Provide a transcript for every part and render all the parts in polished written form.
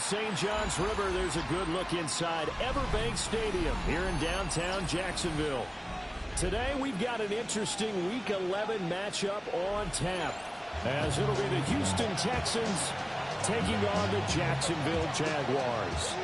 St. John's River, there's a good look inside Everbank Stadium here in downtown Jacksonville. Today we've got an interesting Week 11 matchup on tap, as it'll be the Houston Texans taking on the Jacksonville Jaguars.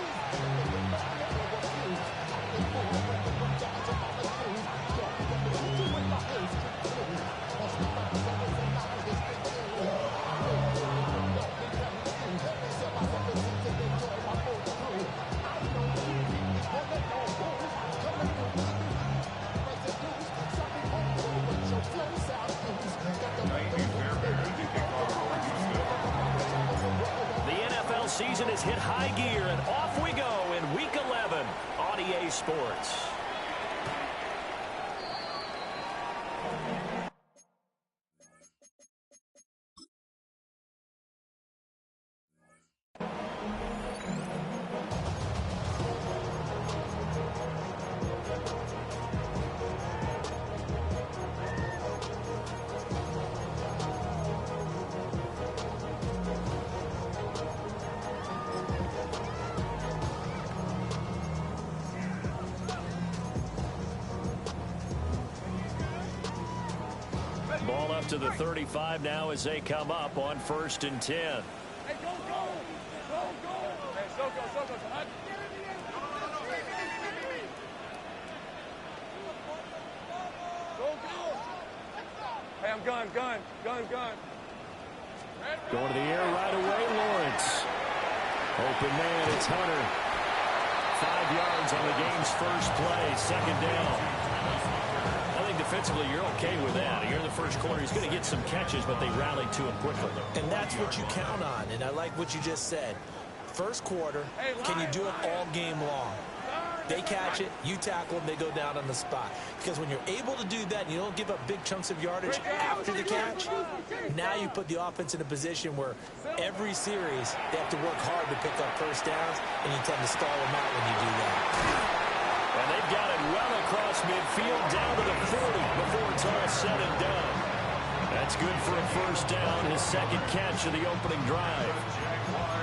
Season has hit high gear, and off we go in Week 11 on EA Sports. Ball up to the 35 now as they come up on 1st and 10. Hey, go, go! Go, go! Hey, so go, so go. Go, go! Hey, I'm gun. Going to the air right away, Lawrence. Open man, it's Hunter. 5 yards on the game's first play, 2nd down. Defensively, you're okay with that. Here in the first quarter, he's going to get some catches, but they rallied to him quickly. And that's what you count on, and I like what you just said. First quarter, can you do it all game long? They catch it, you tackle them, they go down on the spot. Because when you're able to do that and you don't give up big chunks of yardage after the catch, now you put the offense in a position where every series they have to work hard to pick up first downs, and you tend to stall them out when you do that. And they've got it well across midfield down to the 40 before it's all said and done. That's good for a first down, his 2nd catch of the opening drive.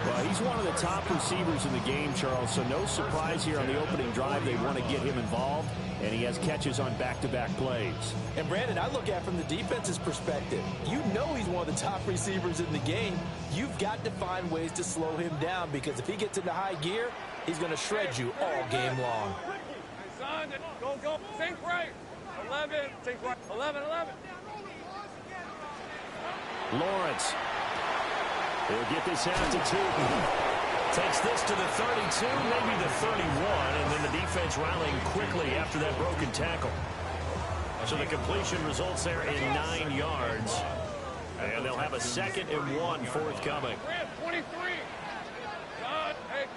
Well, he's one of the top receivers in the game, Charles, so no surprise here on the opening drive. They want to get him involved, and he has catches on back-to-back plays. And, Brandon, I look at it from the defense's perspective. You know he's one of the top receivers in the game. You've got to find ways to slow him down, because if he gets into high gear, he's going to shred you all game long. Go, go. Think right. 11. Think right. 11. Lawrence. He'll get this out to Tootin. Takes this to the 32, maybe the 31, and then the defense rallying quickly after that broken tackle. So the completion results there in 9 yards. And they'll have a 2nd and 1 forthcoming. 23. God, hey,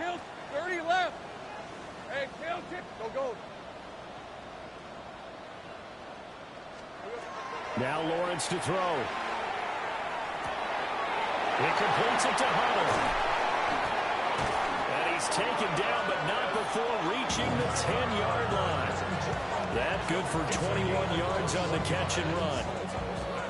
kill. 30 left. Hey, tail kick. Go. Now Lawrence to throw. He completes it to Hunter. And he's taken down, but not before reaching the 10-yard line. That good for 21 yards on the catch and run.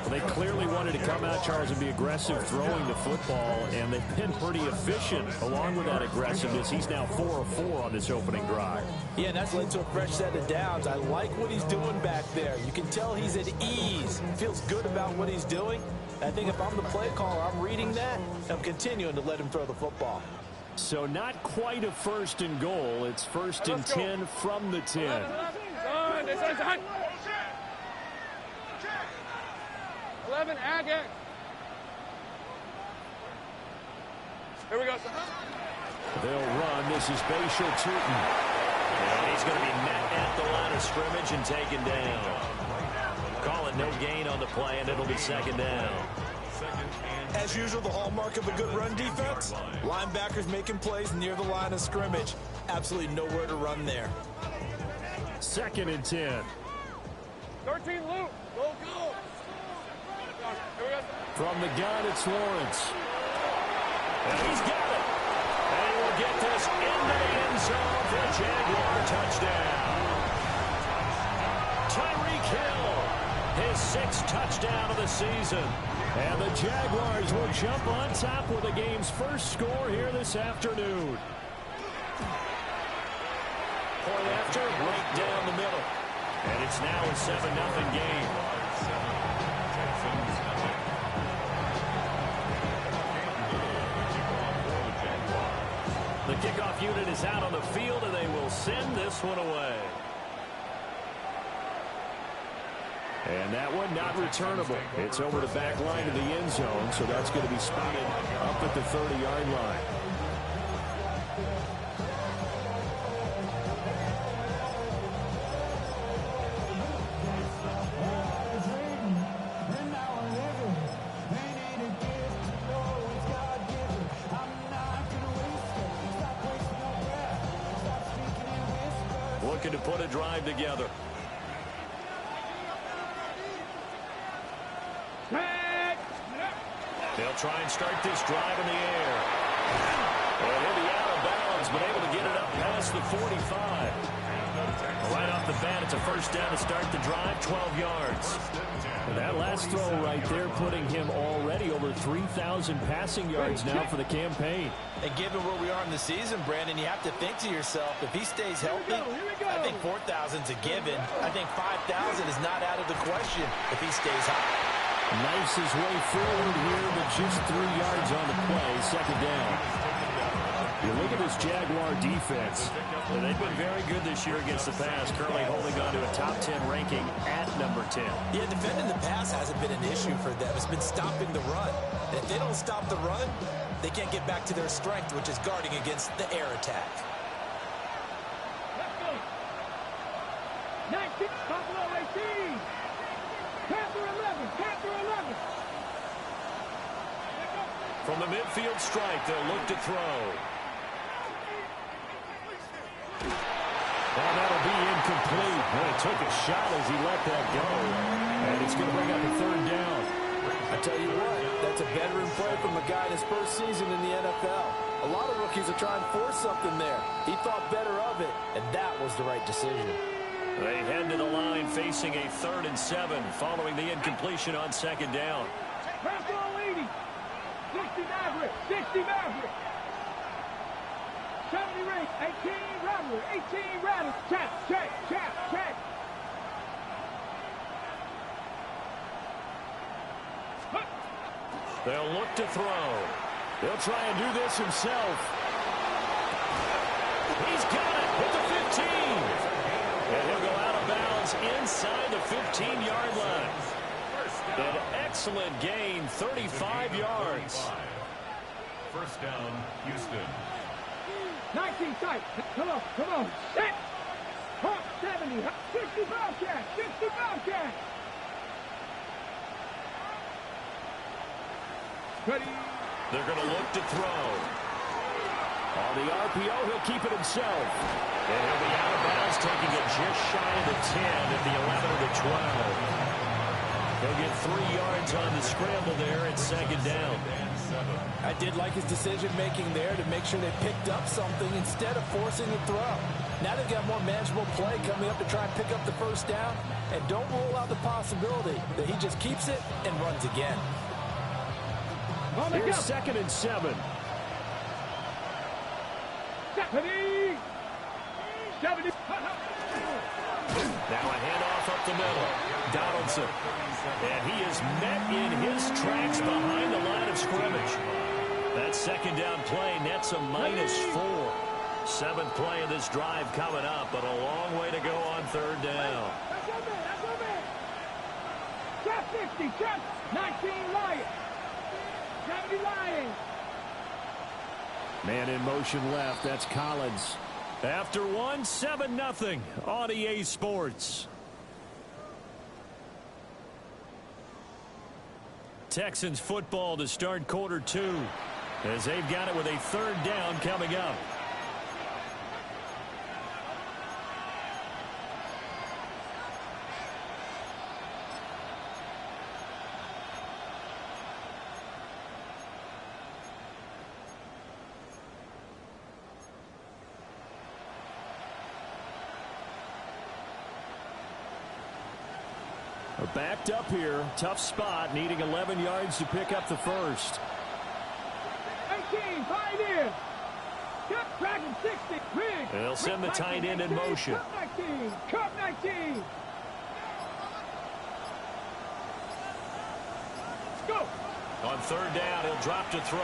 Well, they clearly wanted to come out, Charles, and be aggressive throwing the football, and they've been pretty efficient along with that aggressiveness. He's now 4 of 4 on this opening drive. Yeah, and that's led to a fresh set of downs. I like what he's doing back there. You can tell he's at ease. Feels good about what he's doing. I think if I'm the play caller, I'm reading that. I'm continuing to let him throw the football. So not quite a 1st and goal. It's 1st and 10 from the 10. It's 11, Agate. Here we go. They'll run. This is Bashal Tootin. And he's going to be met at the line of scrimmage and taken down. Call it no gain on the play, and it'll be 2nd down. As usual, the hallmark of a good run defense, linebackers making plays near the line of scrimmage. Absolutely nowhere to run there. 2nd and 10. 13 loop. Go. From the gun, it's Lawrence. And he's got it. And he will get this into the end zone for a Jaguar touchdown. Tyreek Hill, his 6th touchdown of the season. And the Jaguars will jump on top with the game's first score here this afternoon. Point after, right down the middle. And it's now a 7-0 game. The kickoff unit is out on the field, and they will send this one away. And that one not returnable. It's over the back line of the end zone, so that's going to be spotted up at the 30-yard line. Looking to put a drive together. They'll try and start this drive in the air. And he'll be out of bounds, but able to get it up past the 45. Right off the bat, it's a first down to start the drive, 12 yards. And that last throw right there putting him already over 3,000 passing yards now for the campaign. And given where we are in the season, Brandon, you have to think to yourself, if he stays healthy, I think 4,000 is a given. I think 5,000 is not out of the question if he stays high. Knifes his way forward here, but just 3 yards on the play, second down. You look at this Jaguar defense. Well, they've been very good this year against the pass, currently holding on to a top 10 ranking at number 10. Yeah, defending the pass hasn't been an issue for them. It's been stopping the run. And if they don't stop the run, they can't get back to their strength, which is guarding against the air attack. Let's go. 19, Buffalo 18. Panther 11, Panther 11. From the midfield stripe, they'll look to throw. And that'll be incomplete. Well, he took a shot as he let that go. And it's going to bring up a third down. I tell you what, that's a veteran play from a guy in his first season in the NFL. A lot of rookies are trying to force something there. He thought better of it, and that was the right decision. They head to the line facing a 3rd and 7 following the incompletion on second down. Panther 80. 60 Maverick. 60 Maverick. 70 Ring. 18 Rattler. 18 Rattler. Check, check, check, check. They'll look to throw. He'll try and do this himself. He's got it with the 15. And he'll go out of bounds inside the 15-yard line. An excellent gain, 35 yards. First down, Houston. 19 tight. Come on, come on. Set. Hawk 70. 60 Bobcat. 60 Bobcat. Ready. They're going to look to throw. On the RPO, he'll keep it himself. And he'll be out of bounds, taking it just shy of the 10 at the 11 of the 12. He'll get 3 yards on the scramble there at second down. I did like his decision-making there to make sure they picked up something instead of forcing the throw. Now they've got more manageable play coming up to try and pick up the first down. And don't rule out the possibility that he just keeps it and runs again. Here's 2nd and 7. 70. 70. Now a handoff up the middle. Donaldson. And he is met in his tracks behind the line of scrimmage. That second down play nets a -4. 7th play of this drive coming up, but a long way to go on 3rd down. That's your man. That's your man. Trap 60. Trap 19 Lions. 70 Lions. Man in motion left. That's Collins. After one, 7-0 on EA Sports. Texans football to start quarter 2 as they've got it with a 3rd down coming up. Backed up here. Tough spot. Needing 11 yards to pick up the first. 18, pioneer. Cut, Dragon 60. Big. They'll send the tight end in motion. Cut 19. Cut 19. Go. On third down, he'll drop to throw.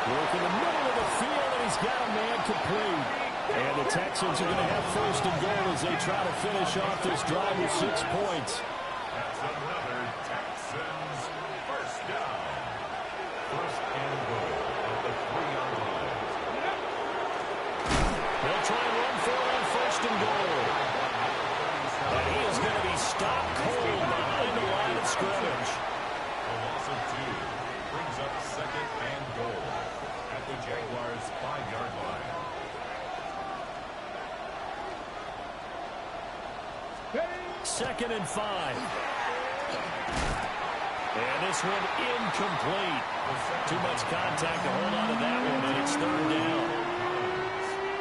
Work in the middle of the field, and he's got a man complete. And the Texans are going to have first and goal as they try to finish off this drive with 6 points. That's another Texans first down. First and goal at the 3-yard line. They'll try and run for it on first and goal. And he is going to be stopped cold behind the line of scrimmage. A loss of 2 brings up second and goal at the Jaguars' 5-yard line. Second and 5. And this one incomplete. Too much contact to hold on to that one, and it's third down.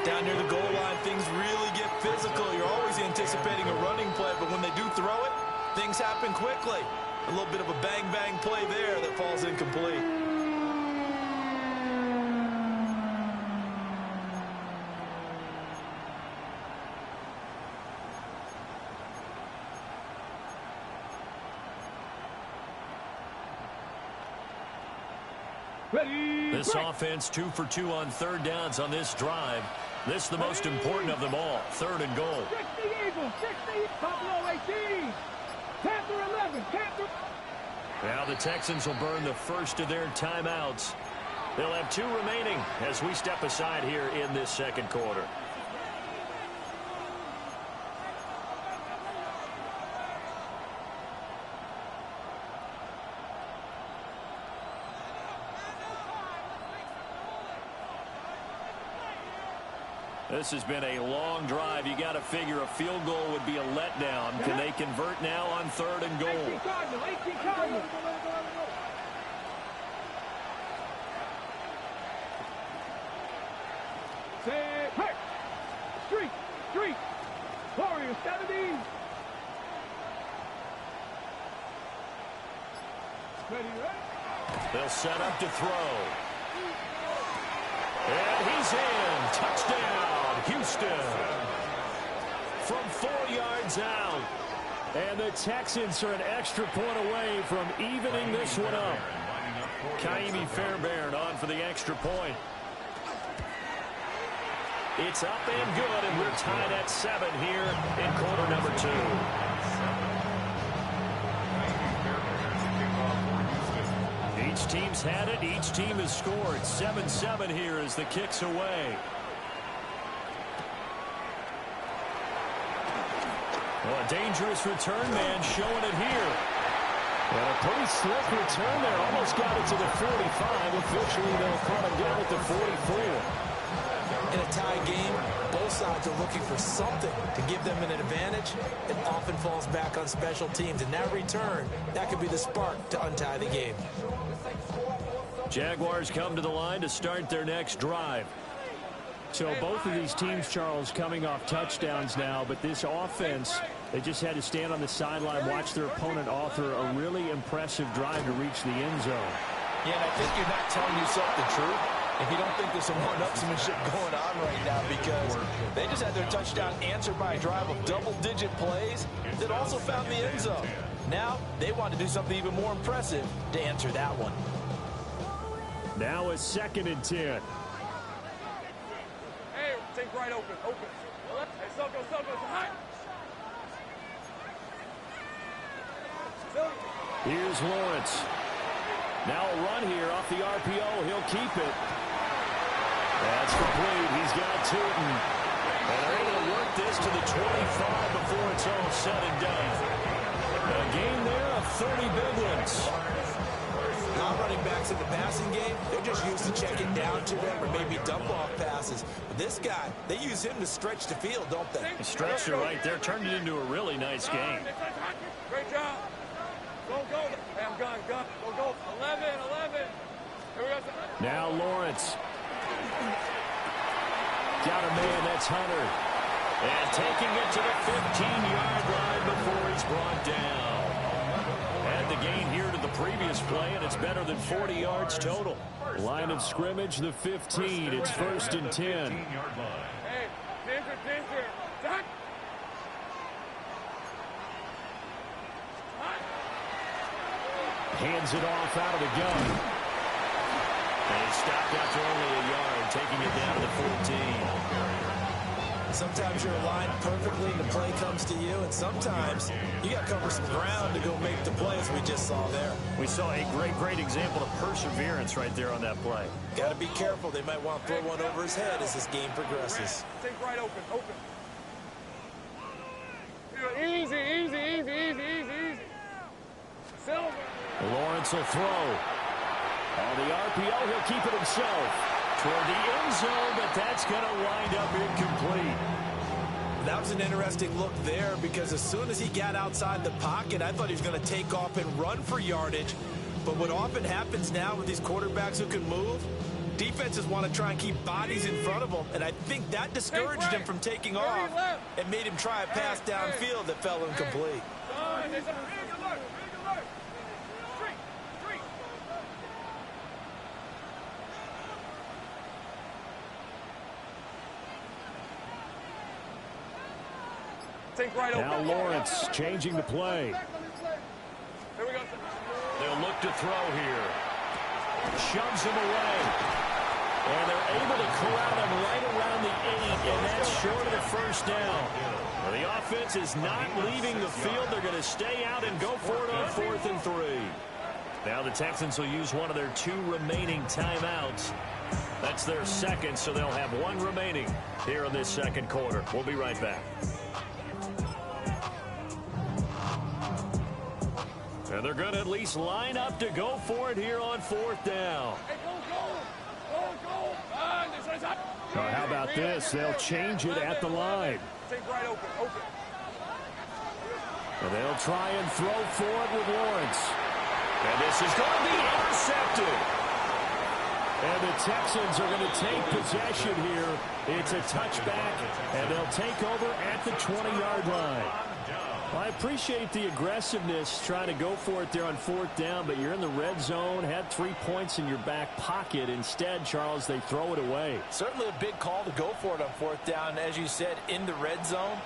Down near the goal line, things really get physical. You're always anticipating a running play, but when they do throw it, things happen quickly. A little bit of a bang-bang play there that falls incomplete. This offense 2 for 2 on third downs on this drive. This is the most important of them all. Third and goal. 60 Eagles, 60, Buffalo 18, Panther 11, Panther. Now the Texans will burn the first of their timeouts. They'll have 2 remaining as we step aside here in this second quarter. This has been a long drive. You got to figure a field goal would be a letdown. Can they convert now on third and goal? 18 Cardinal, 18 Cardinal. Say, hey, street, Warriors 70. Ready? They'll set up to throw. And he's in. Touchdown, Houston. From 4 yards out. And the Texans are an extra point away from evening this one up. Kaimi Fairbairn on for the extra point. It's up and good, and we're tied at 7 here in quarter number 2. Each team's had it. Each team has scored. 7-7 here as the kick's away. Well, a dangerous return man showing it here. And a pretty slick return there. Almost got it to the 45. Officially, they'll call it down at the 44. In a tie game, both sides are looking for something to give them an advantage. It often falls back on special teams. And that return, that could be the spark to untie the game. Jaguars come to the line to start their next drive. So both of these teams, Charles, coming off touchdowns now, but this offense, they just had to stand on the sideline, watch their opponent author a really impressive drive to reach the end zone. Yeah, and I think you're not telling yourself the truth if you don't think there's some one-upsmanship going on right now, because they just had their touchdown answered by a drive of double-digit plays that also found the end zone. Now they want to do something even more impressive to answer that one. Now a 2nd and 10. Hey, take right open. Hey, Soko, high. Here's Lawrence. Now a run here off the RPO. He'll keep it. That's complete. He's got Tootin. And they're able to work this to the 25 before it's all said and done. A game there of 30 big ones. Non-running backs in the passing game, they're just used to checking down to them or maybe dump-off passes. But this guy, they use him to stretch the field, don't they? He stretched it right there, turned it into a really nice game. Great job. Go. Hey, I'm gone. Go. 11. Here we go. Now Lawrence. Got a man, that's Hunter. And taking it to the 15-yard line before he's brought down. Had the gain here to the previous play, and it's better than 40 yards total. Line of scrimmage, the 15. It's 1st and 10. Hey, danger. Zach. Hands it off out of the gun. And he stopped after only a yard, taking it down to the 14. Sometimes you're aligned perfectly and the play comes to you, and sometimes you got to cover some ground to go make the play, as we just saw there. We saw a great example of perseverance right there on that play. Got to be careful. They might want to throw one over his head as this game progresses. Take right open. Easy. Silver. Lawrence will throw. On the RPO, he'll keep it himself. Toward the end zone, but that's going to wind up incomplete. That was an interesting look there, because as soon as he got outside the pocket, I thought he was going to take off and run for yardage. But what often happens now with these quarterbacks who can move, defenses want to try and keep bodies in front of them, and I think that discouraged him from taking off and made him try a pass downfield that fell incomplete. Now Lawrence changing the play. Here we go. They'll look to throw here. Shoves him away. And they're able to corral him right around the 8, and that's short of the first down. Well, the offense is not leaving the field. They're going to stay out and go for it on 4th and 3. Now the Texans will use one of their 2 remaining timeouts. That's their second, so they'll have 1 remaining here in this second quarter. We'll be right back. And they're going to at least line up to go for it here on 4th down. How about this? They'll change it at the line. Take right open. And they'll try and throw for it with Lawrence. And this is going to be intercepted. And the Texans are going to take possession here. It's a touchback, and they'll take over at the 20-yard line. Well, I appreciate the aggressiveness trying to go for it there on 4th down, but you're in the red zone, had 3 points in your back pocket. Instead, Charles, they throw it away. Certainly a big call to go for it on 4th down. As you said, in the red zone,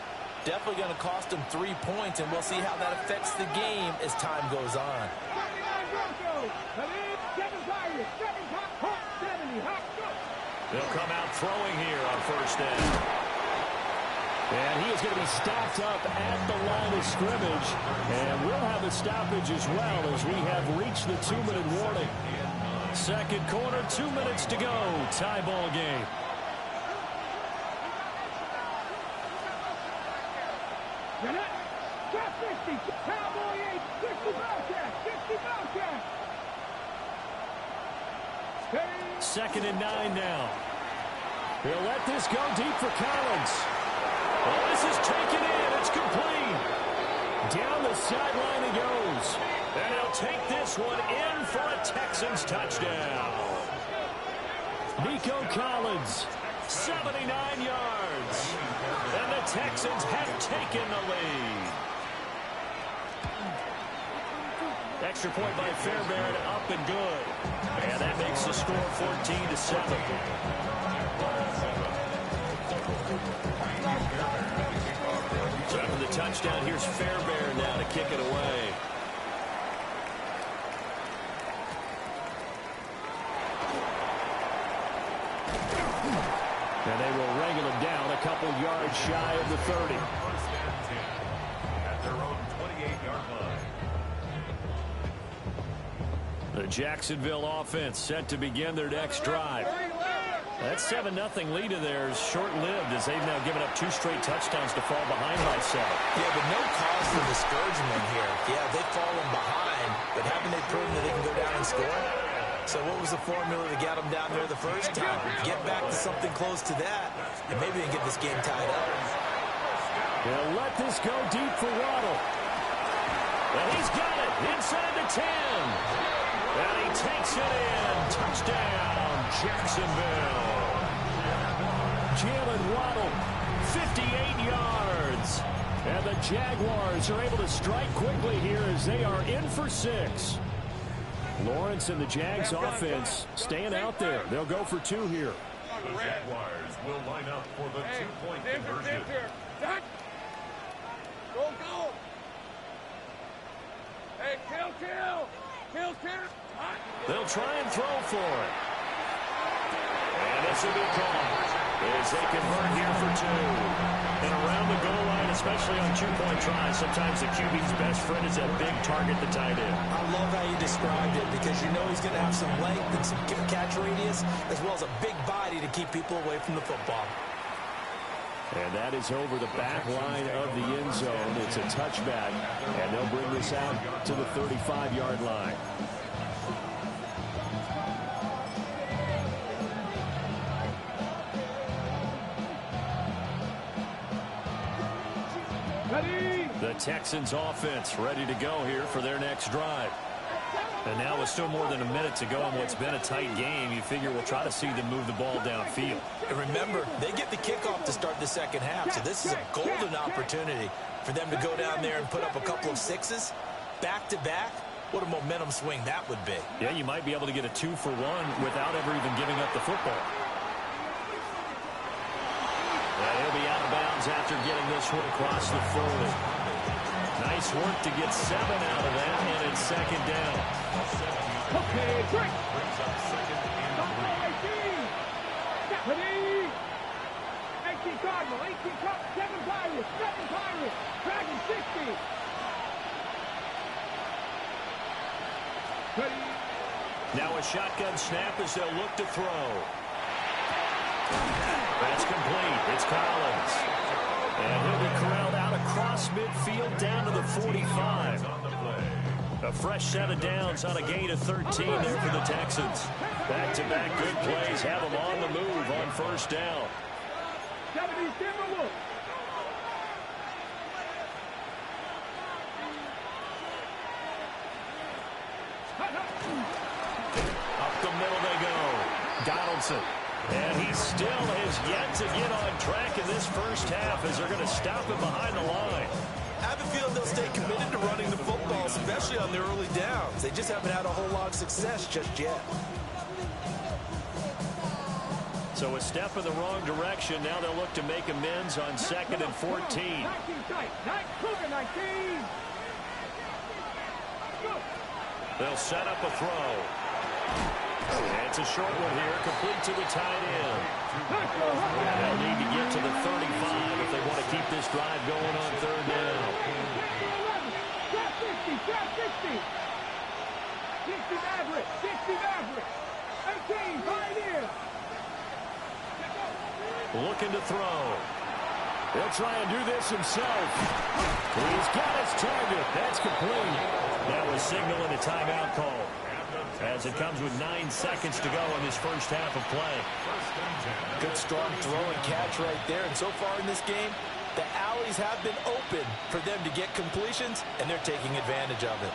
definitely going to cost them 3 points, and we'll see how that affects the game as time goes on. They'll come out throwing here on 1st down. And he is going to be stopped up at the line of scrimmage. And we'll have a stoppage as well as we have reached the 2-minute warning. Second quarter, 2 minutes to go. Tie ball game. Second and 9 now. He'll let this go deep for Collins. Oh, this is taken in. It's complete. Down the sideline he goes. And he'll take this one in for a Texans touchdown. Nico Collins. 79 yards. And the Texans have taken the lead. Extra point by Fairbairn, up and good. And that makes the score 14-7. So after the touchdown, here's Fairbairn now to kick it away. And they will wrangle him down a couple yards shy of the 30. At their own 28-yard line. The Jacksonville offense set to begin their next drive. That 7-0 lead of theirs short-lived as they've now given up 2 straight touchdowns to fall behind by 7. Yeah, but no cause for discouragement here. Yeah, they've fallen behind, but haven't they proven that they can go down and score? So what was the formula to get them down there the first time? Get back to something close to that, and maybe they can get this game tied up. They'll let this go deep for Waddle. And he's got it inside the 10. And he takes it in. Touchdown, Jacksonville. Jalen Waddle 58 yards. And the Jaguars are able to strike quickly here as they are in for 6. Lawrence and the Jags offense staying out there. They'll go for 2 here. The Jaguars will line up for the two-point conversion. Go, go. Hey, kill. They'll try and throw for it. And this will be caught as they convert here for 2. And around the goal line, especially on two-point tries, sometimes the QB's best friend is that big target, the tight end. I love how you described it because you know he's going to have some length and some catch radius as well as a big body to keep people away from the football. And that is over the back line of the end zone. It's a touchback, and they'll bring this out to the 35-yard line. Ready. The Texans offense ready to go here for their next drive. And now with still more than a minute to go in what's been a tight game, you figure we'll try to see them move the ball downfield. And remember, they get the kickoff to start the second half, so this is a golden opportunity for them to go down there and put up a couple of 6s back-to-back. What a momentum swing that would be. Yeah, you might be able to get a 2-for-1 without ever even giving up the football. And he'll be out of bounds after getting this one across the 40. Nice work to get 7 out of that, and it's second down. Okay, break. Brings up second and 3. Ready. 18 Cardinal, 18 Cup, 7 Pirates, 7 Pirates. Dragon 60. Ready. Now a shotgun snap as they'll look to throw. That's complete. It's Collins. And he'll be corralled out across midfield down to the 45. A fresh set of downs on a gain of 13 there for the Texans. Back-to-back good plays have them on the move on first down. 70 Timberwolves. Up the middle they go. Donaldson. And he still has yet to get on track in this first half as they're going to stop him behind the line. I have a feeling they'll stay committed to running the football, especially on their early downs. They just haven't had a whole lot of success just yet. So a step in the wrong direction. Now they'll look to make amends on 2nd and 14. 19 tight. 19. They'll set up a throw. And it's a short one here, complete to the tight end. And they'll need to get to the 35 if they want to keep this drive going on 3rd down. Trap 60. 60 Maverick. 18 Pioneer. Looking to throw. He'll try and do this himself. He's got his target. That's complete. That was signaling a timeout call, as it comes with 9 seconds to go in this first half of play. Good strong throw and catch right there. And so far in this game, the alleys have been open for them to get completions, and they're taking advantage of it.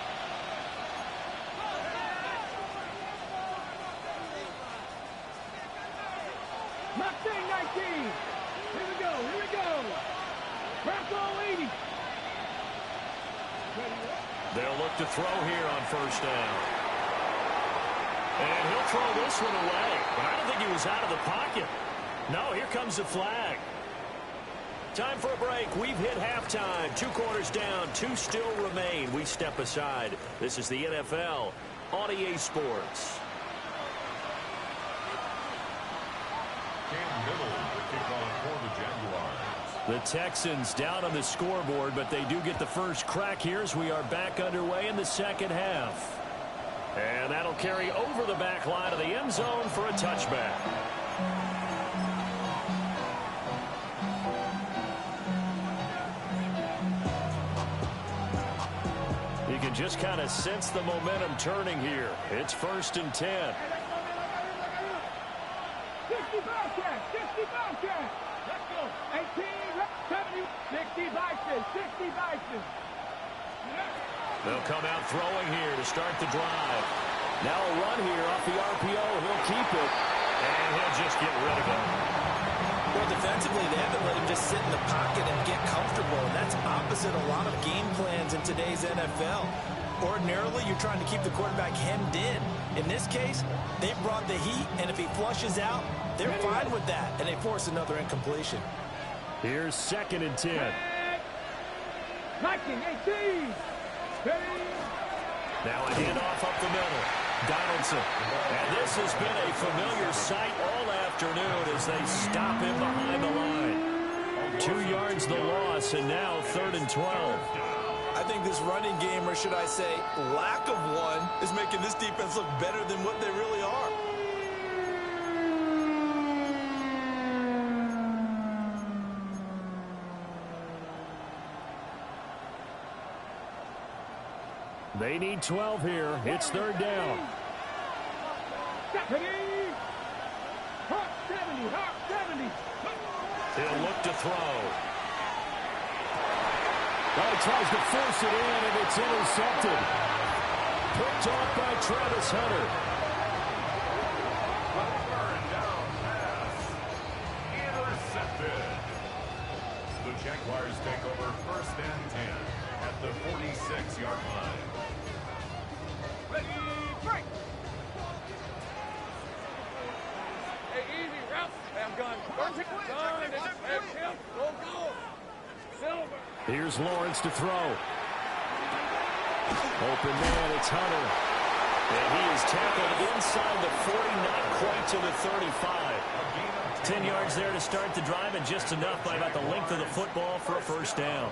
Mustang 19. Here we go. Bronco 80. They'll look to throw here on first down. And he'll throw this one away. But I don't think he was out of the pocket. No, here comes the flag. Time for a break. We've hit halftime. 2 quarters down. 2 still remain. We step aside. This is the NFL on EA Sports. Cam Little, the kickoff for the Jaguars. The Texans down on the scoreboard, but they do get the first crack here as we are back underway in the second half. And that'll carry over the back line of the end zone for a touchback. You can just kind of sense the momentum turning here. It's 1st and 10. 60 Bobcats. Let's go. 18, 70, 60 Bison. They'll come out throwing here to start the drive. Now a run here off the RPO. He'll keep it, and he'll just get rid of it. Well, defensively, they haven't let him just sit in the pocket and get comfortable, and that's opposite a lot of game plans in today's NFL. Ordinarily, you're trying to keep the quarterback hemmed in. In this case, they brought the heat, and if he flushes out, they're fine with that, and they force another incompletion. Here's 2nd and 10. 19-18. Now a handoff up the middle. Donaldson. And this has been a familiar sight all afternoon as they stop him behind the line. 2 yards the loss, and now 3rd and 12. I think this running game, or should I say lack of one, is making this defense look better than what they really are. They need 12 here. It's 3rd down. Hawk 70, Hawk 70. He'll look to throw. Well, he tries to force it in, and it's intercepted. Picked off by Travis Hunter. Down pass. Intercepted. The Jaguars take over 1st and 10 at the 46-yard line. Ready, break. Hey, easy, Ralph. Hey, I'm gone. Go. Silver. Here's Lawrence to throw. Open man, it's Hunter. And he is tackled inside the 40, not quite to the 35. 10 yards there to start the drive, and just enough by about the length of the football for a 1st down.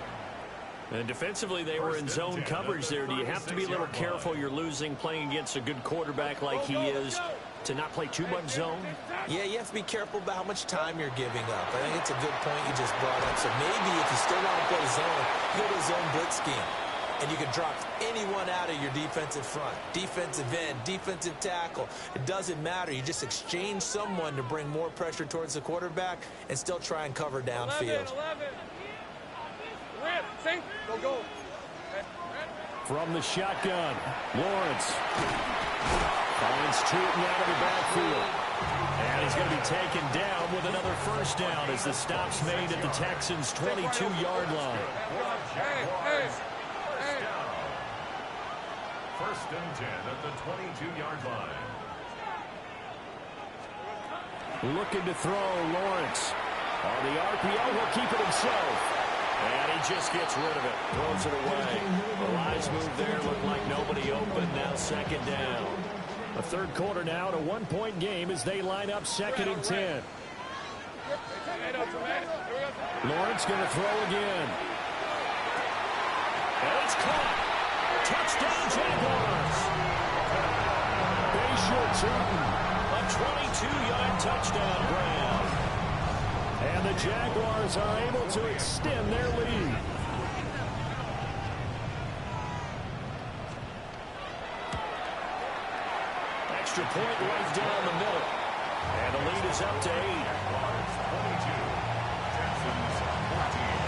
And defensively, they were in zone coverage there. Do you have to be a little careful you're losing playing against a good quarterback like he is to not play too much zone? Yeah, you have to be careful about how much time you're giving up. I think it's a good point you just brought up. So maybe if you still want to play zone, go to a zone blitz scheme. And you can drop anyone out of your defensive front. Defensive end, defensive tackle. It doesn't matter. You just exchange someone to bring more pressure towards the quarterback and still try and cover downfield. 11. Go. From the shotgun, Lawrence finds Troughton out of the backfield. And he's going to be taken down with another 1st down as the stop's made at the Texans' 22-yard line. Hey. 1st and 10 at the 22-yard line. Looking to throw, Lawrence. On the RPO, he'll keep it himself. And he just gets rid of it. Throws it away. The lines move there. Looked like nobody open. Now 2nd down. A 3rd quarter now to 1-point game as they line up 2nd and 10. Lawrence going to throw again. And it's caught. Touchdown, Jaguars. Bayshore Troughton. A 22-yard touchdown grab. And the Jaguars are able to extend their lead. Extra point right down the middle. And the lead is up to 8. 22. Texans 14.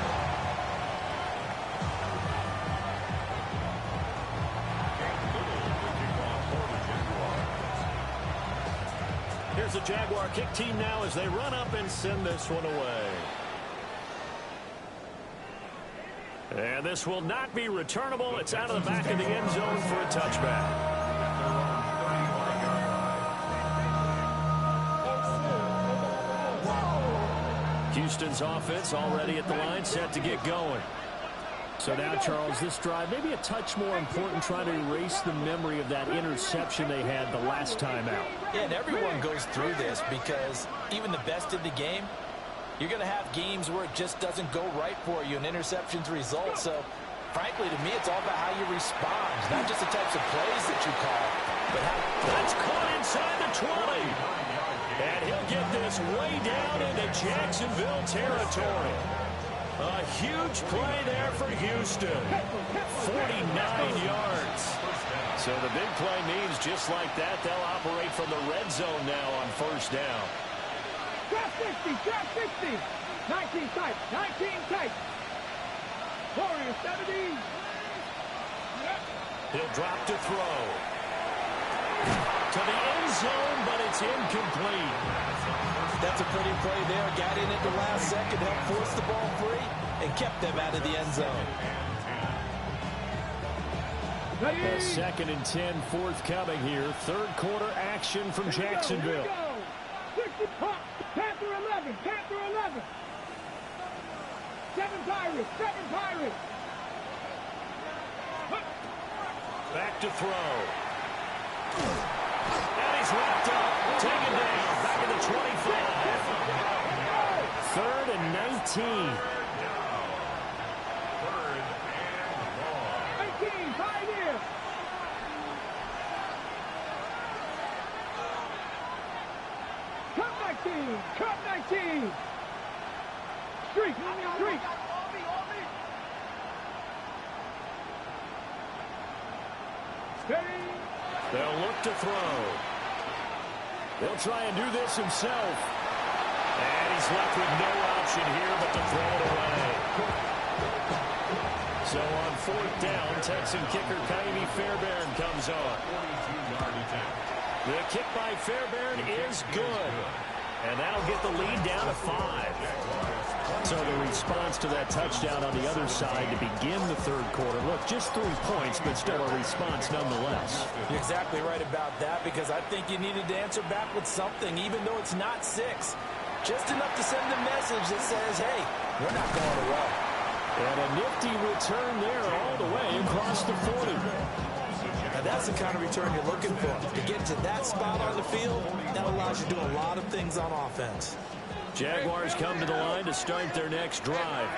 Here's the Jaguar kick team now as they run up and send this one away. And this will not be returnable. It's out of the back of the end zone for a touchback. Houston's offense already at the line, set to get going. So now, Charles, this drive maybe a touch more important, trying to erase the memory of that interception they had the last time out. Yeah, and everyone goes through this because even the best in the game, you're going to have games where it just doesn't go right for you and interceptions result. So, frankly, to me, it's all about how you respond, not just the types of plays that you call, but how. That's caught inside the 20. And he'll get this way down into Jacksonville territory. A huge play there for Houston. 49 yards. So the big play means just like that, they'll operate from the red zone now on 1st down. Drop 60, drop 60. 19 tight, 19 tight. Warriors 70. He'll drop to throw. To the end zone, but it's incomplete. That's a pretty play there. Got in at the last second, helped force the ball free, and kept them out of the end zone. The 2nd and 10 forthcoming here. Third quarter action from Jacksonville. Panther 11, Panther 11. 7 Pirates, 7 Pirates. Back to throw. And he's wrapped up. Taken down. Back at the 25. 3rd and 19. 19, Pioneer. Cup 19, Cup 19. Streak, streak. Steady. They'll look to throw. They'll try and do this himself. And he's left with no option here but to throw it away. So on 4th down, Texan kicker Ka'imi Fairbairn comes on. The kick by Fairbairn is good. And that'll get the lead down to 5. So the response to that touchdown on the other side to begin the third quarter. Look, just 3 points, but still a response nonetheless. You're exactly right about that, because I think you needed to answer back with something, even though it's not 6. Just enough to send a message that says, hey, we're not going away. And a nifty return there all the way across the 40. Now that's the kind of return you're looking for. To get to that spot on the field, that allows you to do a lot of things on offense. Jaguars come to the line to start their next drive.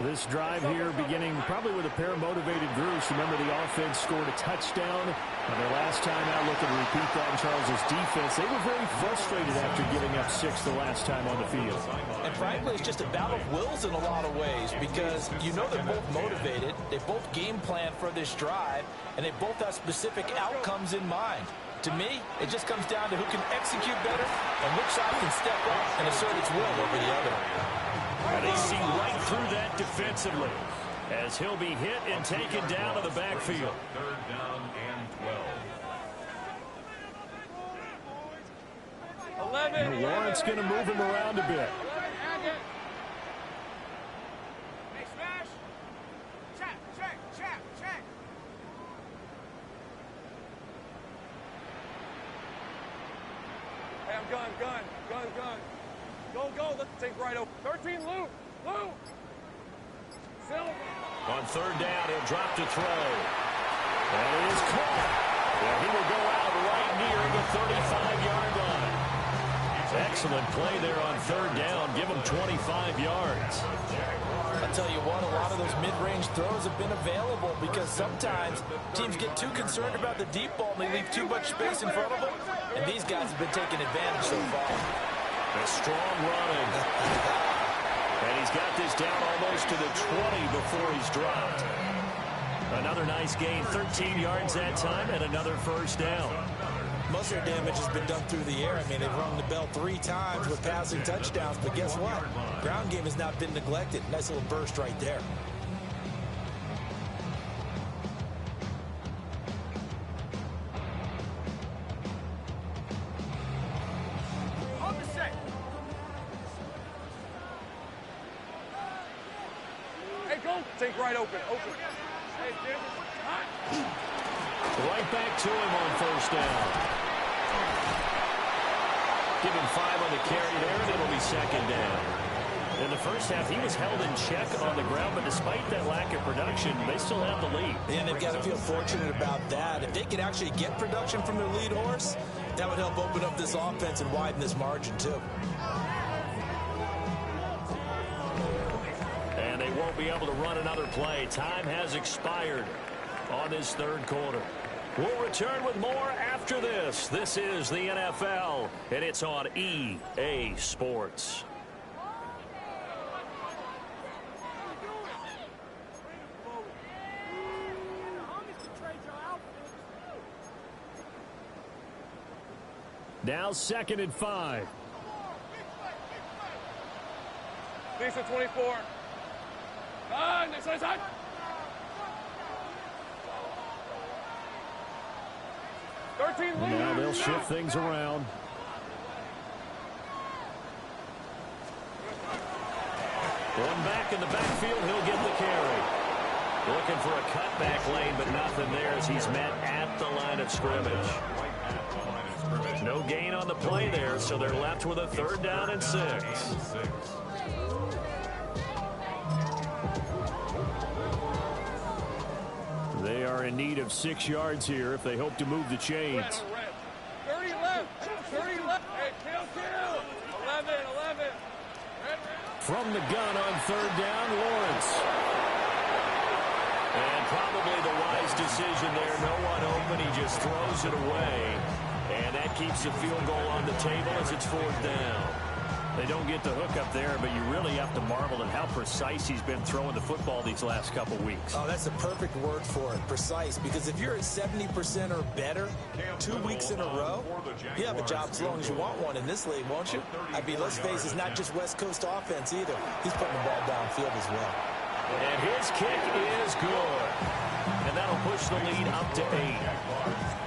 This drive here beginning probably with a pair of motivated groups. Remember, the offense scored a touchdown on their last time out. Looking to repeat that in Charles' defense. They were very frustrated after giving up 6 the last time on the field. And frankly, it's just a battle of wills in a lot of ways, because you know they're both motivated. They both game plan for this drive, and they both have specific outcomes in mind. To me, it just comes down to who can execute better and which side can step up and assert its will over the other. And they see right through that defensively as he'll be hit and taken down to the backfield. 3rd down and 12. 11. And Lawrence going to move him around a bit. Gun. Go. Let's take right over. 13, Lou. Silver. On 3rd down, he'll drop to throw. And it is caught. And he will go out right near the 35-yard line. Excellent play there on 3rd down. Give him 25 yards. I'll tell you what, a lot of those mid-range throws have been available, because sometimes teams get too concerned about the deep ball and they leave too much space in front of them. And these guys have been taking advantage so far. A strong running. And he's got this down almost to the 20 before he's dropped. Another nice gain, 13 yards that time, and another 1st down. Most of their damage has been done through the air. I mean, they've rung the bell 3 times with passing touchdowns, but guess what? Ground game has not been neglected. Nice little burst right there. Take right open. Hey, Jim. Right back to him on 1st down. Give him 5 on the carry there, and it'll be 2nd down. In the first half, he was held in check on the ground, but despite that lack of production, they still have the lead. And they've got to feel fortunate about that. If they could actually get production from their lead horse, that would help open up this offense and widen this margin, too. And they won't be able to run another play. Time has expired on this 3rd quarter. We'll return with more after this. This is the NFL, and it's on EA Sports. Now 2nd and 5. Lisa 24. Next side. 13 lead. Now they'll shift things around. One back in the backfield, he'll get the carry. Looking for a cutback lane, but nothing there as he's met at the line of scrimmage. No gain on the play there, so they're left with a 3rd down and 6. They are in need of 6 yards here if they hope to move the chains. 30 left. 30 left. Hey, kill. 11. From the gun on 3rd down, Lawrence. And probably the wise decision there. No one open. He just throws it away. And that keeps the field goal on the table as it's 4th down. They don't get the hook up there, but you really have to marvel at how precise he's been throwing the football these last couple weeks. Oh, that's a perfect word for it, precise. Because if you're at 70% or better 2 weeks in a row, you have a job as long as you want one in this league, won't you? I mean, let's face it, it's not just West Coast offense either. He's putting the ball downfield as well. And his kick is good. And that'll push the lead up to 8.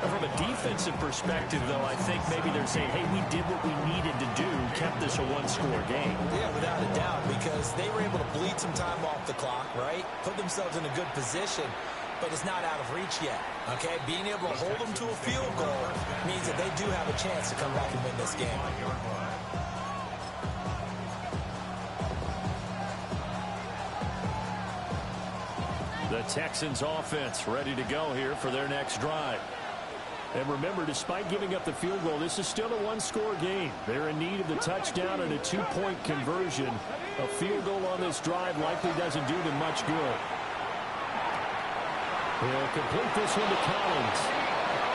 From a defensive perspective, though, I think maybe they're saying, hey, we did what we needed to do, kept this a 1-score game. Yeah, without a doubt, because they were able to bleed some time off the clock, right? Put themselves in a good position, but it's not out of reach yet, okay? Being able to hold them to a field goal means that they do have a chance to come back and win this game. The Texans offense ready to go here for their next drive. And remember, despite giving up the field goal, this is still a 1-score game. They're in need of the touchdown and a 2-point conversion. A field goal on this drive likely doesn't do them much good. He'll complete this one to Collins.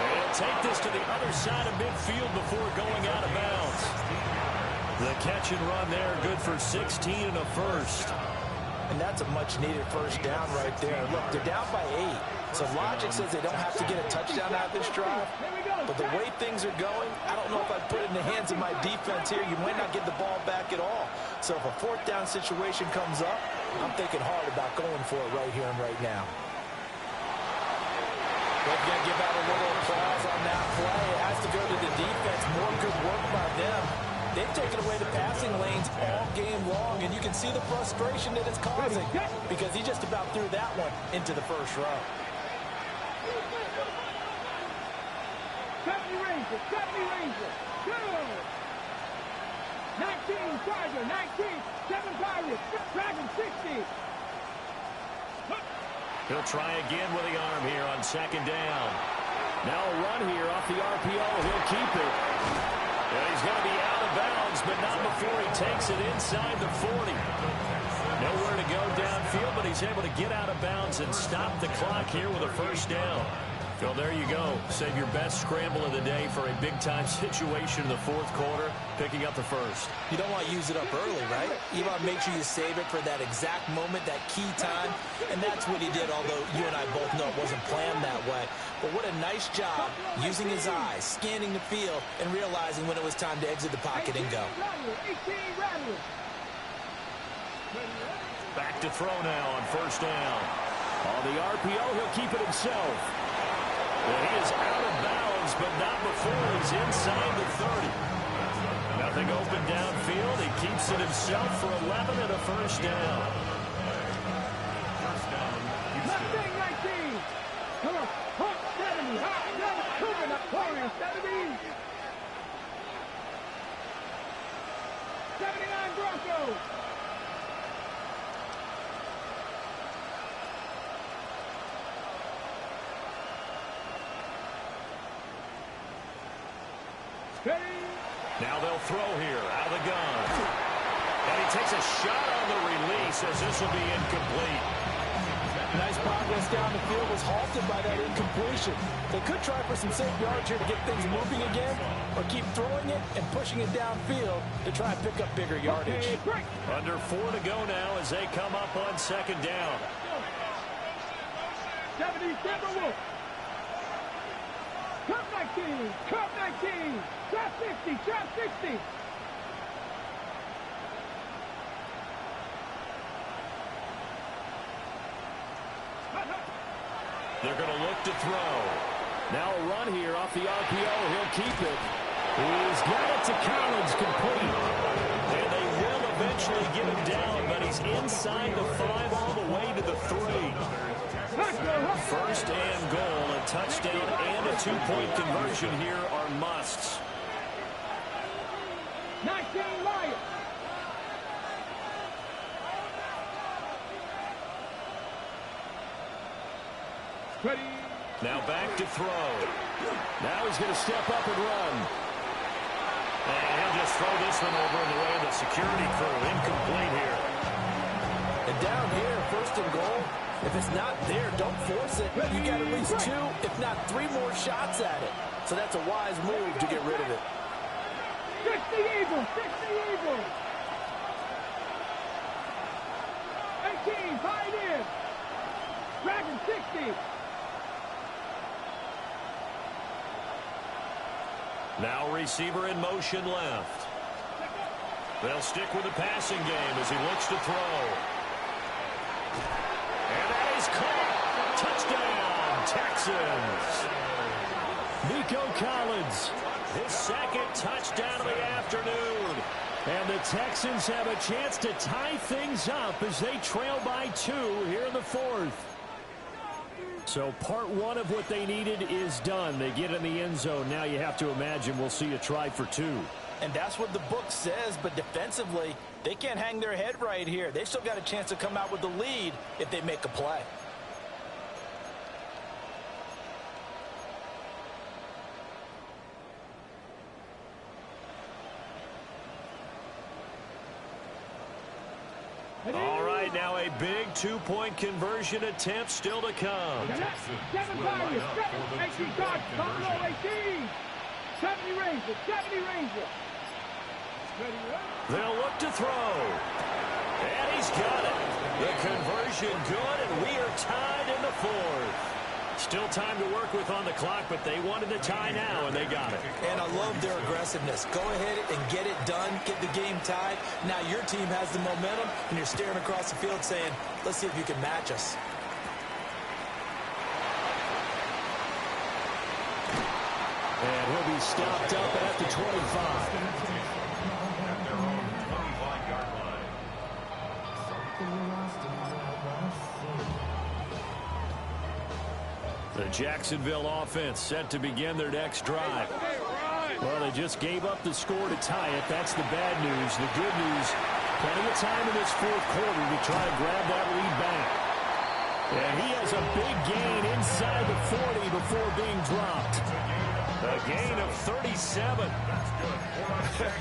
And take this to the other side of midfield before going out of bounds. The catch and run there, good for 16 and a first. And that's a much-needed first down right there. Look, they're down by 8. So logic says they don't have to get a touchdown out of this drive. But the way things are going, I don't know if I'd put it in the hands of my defense here. You might not get the ball back at all. So if a 4th down situation comes up, I'm thinking hard about going for it right here and right now. We're going to give out a little applause on that play. It has to go to the defense. More good work by them. They've taken away the passing lanes all game long, and you can see the frustration that it's causing because he just about threw that one into the first row. 70 Rangers. Good. 19 Tiger. 19. 7 Pirates. Dragon 60. He'll try again with the arm here on 2nd down. Now a run here off the RPO. He'll keep it. And he's going to be out of bounds, but not before he takes it inside the 40. Nowhere to go downfield, but he's able to get out of bounds and stop the clock here with a first down. So there you go. Save your best scramble of the day for a big-time situation in the 4th quarter, picking up the first. You don't want to use it up early, right? You want to make sure you save it for that exact moment, that key time. And that's what he did, although you and I both know it wasn't planned that way. But what a nice job using his eyes, scanning the field, and realizing when it was time to exit the pocket and go. Back to throw now on 1st down. On the RPO, he'll keep it himself. Well, he is out of bounds, but not before he's inside the 30. Nothing open downfield. He keeps it himself for 11 and a first down. Mustang 19. Come on. Hawk 70. Hawk 70. Cougar up. Warrior 70. 79 Broncos. Now they'll throw here out of the gun. And he takes a shot on the release as this will be incomplete. Nice progress down the field was halted by that incompletion. They could try for some safe yards here to get things moving again, or keep throwing it and pushing it downfield to try and pick up bigger yardage. Under 4 to go now as they come up on 2nd down. 70 Timberwolf. Cup 19. Cup 19. Shot 60. Shot 60. They're going to look to throw. Now a run here off the RPO. He'll keep it. He's got it to Collins, complete. And they will eventually eventually get him down, but he's inside the 5 all the way to the 3. First and goal, a touchdown and a 2-point conversion here are musts. 19 Lions. Ready. Now back to throw. Now he's going to step up and run. And he'll just throw this one over in the way of the security crew. Incomplete here. And down here, first and goal, if it's not there, don't force it. You got at least 2, if not 3 more shots at it. So that's a wise move to get rid of it. 60 Eagles, 60 Eagles. 18, Pioneers. Dragon 60. Now receiver in motion left. They'll stick with the passing game as he looks to throw. And that is caught. Touchdown, Texans. Nico Collins, his second touchdown of the afternoon. And the Texans have a chance to tie things up as they trail by 2 here in the 4th. So part 1 of what they needed is done. They get in the end zone. Now you have to imagine we'll see a try for 2. And that's what the book says, but defensively, they can't hang their head right here. They still got a chance to come out with the lead if they make a play. All right, now a big 2-point conversion attempt still to come. 7 Pioneers, 7, 18 Dodgers, Buffalo 18. 70 Rangers, 70 Rangers. They'll look to throw. And he's got it. The conversion good, and we are tied in the 4th. Still time to work with on the clock, but they wanted the tie now, and they got it. And I love their aggressiveness. Go ahead and get it done, get the game tied. Now your team has the momentum, and you're staring across the field saying, let's see if you can match us. And he'll be stopped up at the 25. At their own 25-yard line. The Jacksonville offense set to begin their next drive. Well, they just gave up the score to tie it. That's the bad news. The good news, plenty of time in this 4th quarter to try to grab that lead back. And he has a big gain inside the 40 before being dropped. A gain of 37.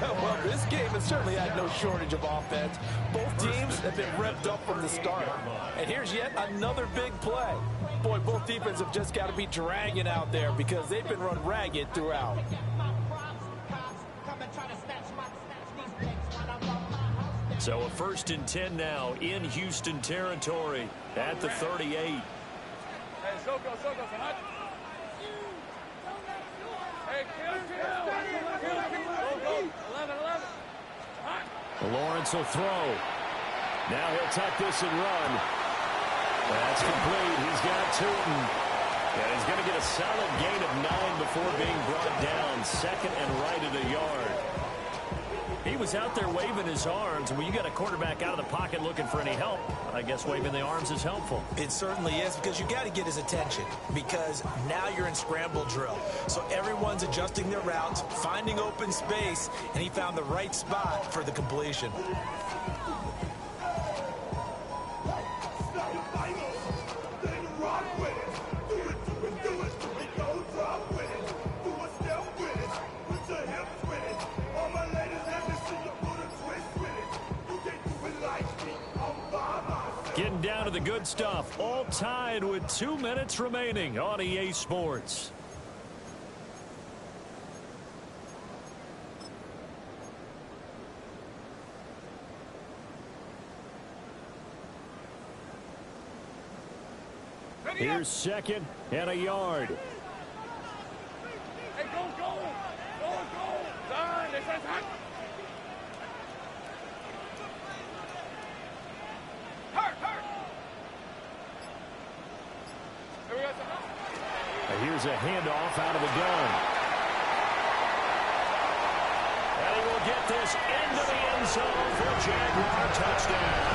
Well, this game has certainly had no shortage of offense. Both teams have been revved up from the start. And here's yet another big play. Boy, both defenses have just got to be dragging out there because they've been run ragged throughout. So a 1st and 10 now in Houston territory at the 38. Hey, Soko, Hey, kill. 11. Lawrence will throw. Now he'll tuck this and run. That's complete. He's got Tootin. And he's going to get a solid gain of 9 before being brought down. 2nd and right at a yard. He was out there waving his arms. When you got a quarterback out of the pocket looking for any help, I guess waving the arms is helpful. It certainly is, because you got to get his attention, because now you're in scramble drill. So everyone's adjusting their routes, finding open space, and he found the right spot for the completion. Getting down to the good stuff. All tied with 2 minutes remaining on EA Sports. Here's 2nd and a yard. Hey, go. Done. This is hot. Here's a handoff out of the gun. And he will get this into the end zone for a Jaguar touchdown.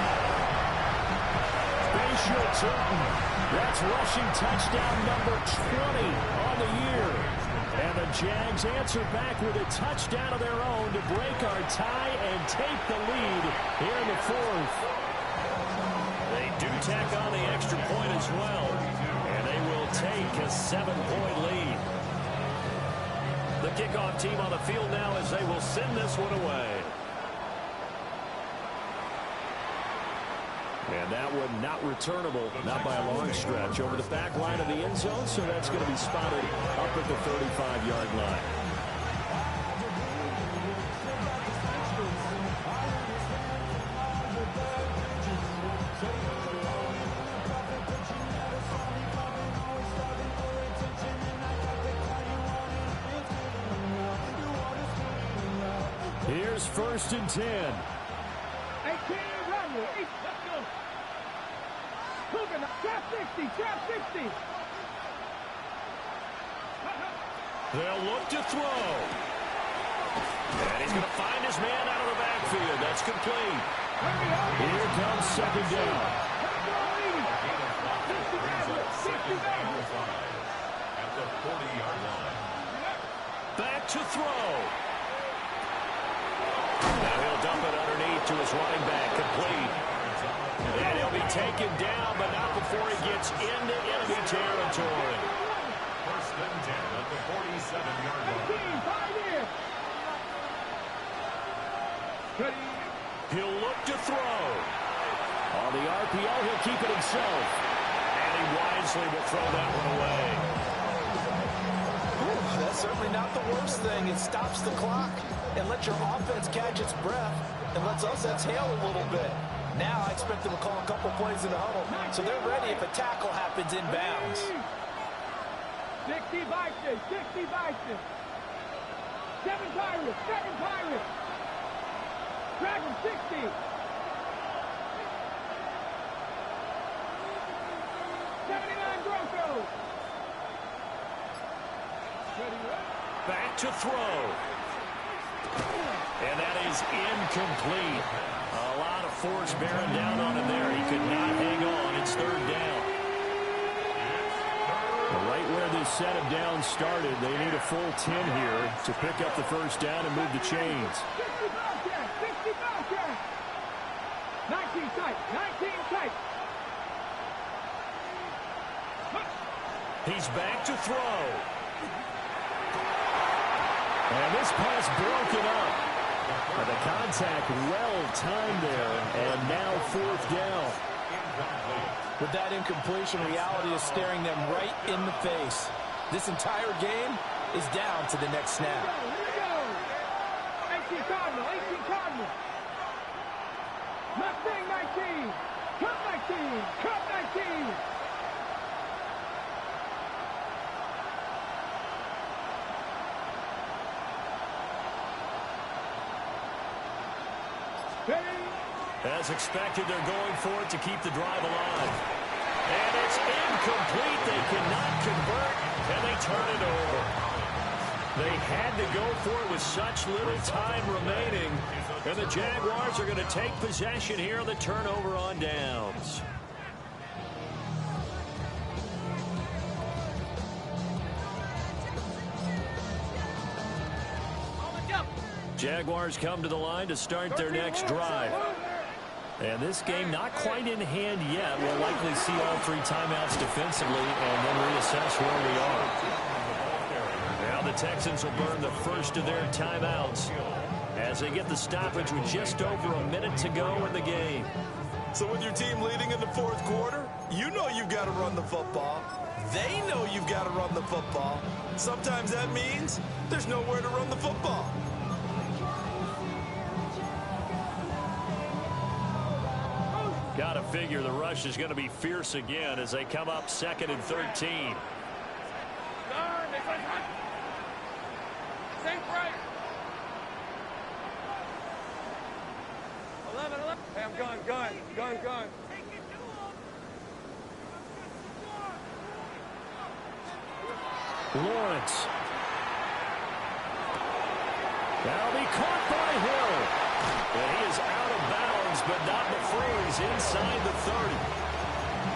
Bashaw Turton, that's rushing touchdown number 20 on the year. And the Jags answer back with a touchdown of their own to break our tie and take the lead here in the fourth. They do tack on the extra point as well, and they will take a 7-point lead. The kickoff team on the field now as they will send this one away. And that one not returnable, not by a long stretch, over the back line of the end zone, so that's going to be spotted up at the 35-yard line. Here's 1st and 10. 18, run, let's go. Trap 60, trap 60. They'll look to throw. And he's going to find his man out of the backfield. That's complete. Here comes 2nd down. At the 40-yard line. Back to throw. Now he'll dump it underneath to his running back, complete. And he'll be taken down, but not before he gets into enemy territory. 1st and 10 at the 47-yard line. He'll look to throw. On the RPO, he'll keep it himself. And he wisely will throw that one away. Ooh, that's certainly not the worst thing. It stops the clock and lets your offense catch its breath and lets us exhale a little bit. Now I expect them to call a couple plays in the huddle, so they're ready if a tackle happens inbounds. 60 Vikings, 60 Vikings. 7 Pirates, 7 Pirates. Dragon 60. 79 Broncos. Back to throw. And that is incomplete. A lot of force bearing down on him there. He could not hang on. It's 3rd down. Right where this set of downs started, they need a full 10 here to pick up the 1st down and move the chains. 60 Bobcats, 60 Bobcats. 19 tight, 19 tight. He's back to throw. And this pass broken up. And the contact well timed there, and now 4th down. With that incompletion, reality is staring them right in the face. This entire game is down to the next snap. Here we go. 18 Cardinal, 18 Cardinal. Mustang 19. Cup 19. Cup 19. As expected, they're going for it to keep the drive alive. And it's incomplete. They cannot convert, and they turn it over. They had to go for it with such little time remaining. And the Jaguars are going to take possession here on the turnover on downs. Jaguars come to the line to start their next drive. And this game not quite in hand yet. We'll likely see all 3 timeouts defensively and then reassess where we are. Now the Texans will burn the first of their timeouts as they get the stoppage with just over a minute to go in the game. So with your team leading in the 4th quarter, you know you've got to run the football. They know you've got to run the football. Sometimes that means there's nowhere to run the football. Got to figure the rush is going to be fierce again as they come up 2nd and 13. Hey, I'm gun. Lawrence. That'll be caught by he's inside the 30.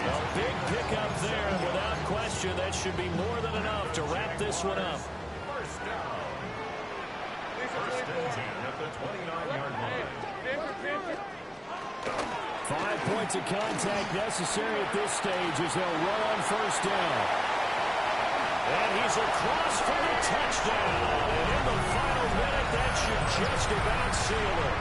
A big pickup there, and without question, that should be more than enough to wrap this one up. First down. First and 10 at the 29-yard line. 5 points of contact necessary at this stage as they'll run on first down. And he's across for the touchdown. And in the final minute, that should just about seal it.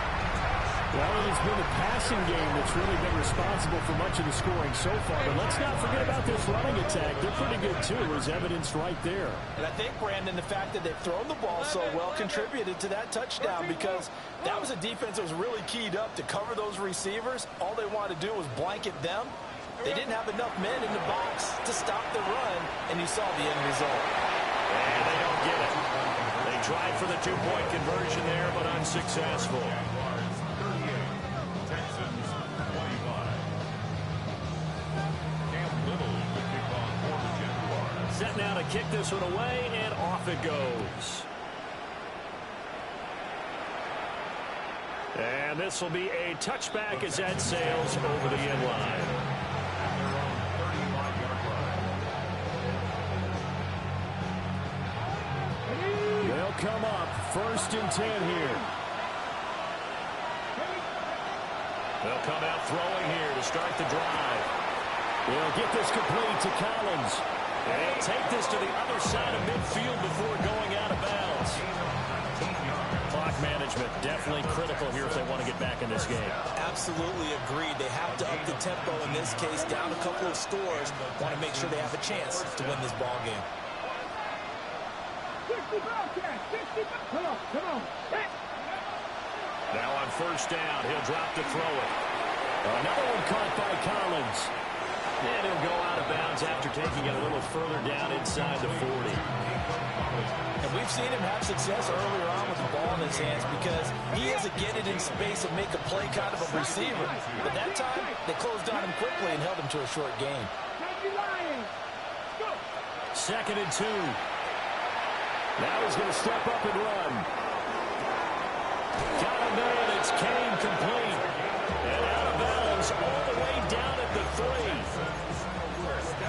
Well, it has been the passing game that's really been responsible for much of the scoring so far. But let's not forget about this running attack. They're pretty good, too, as evidenced right there. And I think, Brandon, the fact that they've thrown the ball so well contributed to that touchdown, because that was a defense that was really keyed up to cover those receivers. All they wanted to do was blanket them. They didn't have enough men in the box to stop the run, and you saw the end result. And they don't get it. They tried for the two-point conversion there, but unsuccessful. Texans 25. Cam Little to kick off for the Jaguars. Set now to kick this one away, and off it goes. And this will be a touchback as that sails over the end line. They'll come up first and 10 here. They'll come out throwing here to start the drive. They'll get this complete to Collins. And he'll take this to the other side of midfield before going out of bounds. Clock management definitely critical here if they want to get back in this game. Absolutely agreed. They have to up the tempo in this case, down a couple of scores. Want to make sure they have a chance to win this ball game. 60 ball catch, 60 ball. Come on. Hit. Now on first down, he'll drop to throw it. Another one caught by Collins. And he'll go out of bounds after taking it a little further down inside the 40. And we've seen him have success earlier on with the ball in his hands because he is a get it in space and make a play kind of a receiver. But that time, they closed on him quickly and held him to a short gain. Second and 2. Now he's going to step up and run. Got him there, and it's Kane complete. And out of bounds all the way down at the 3.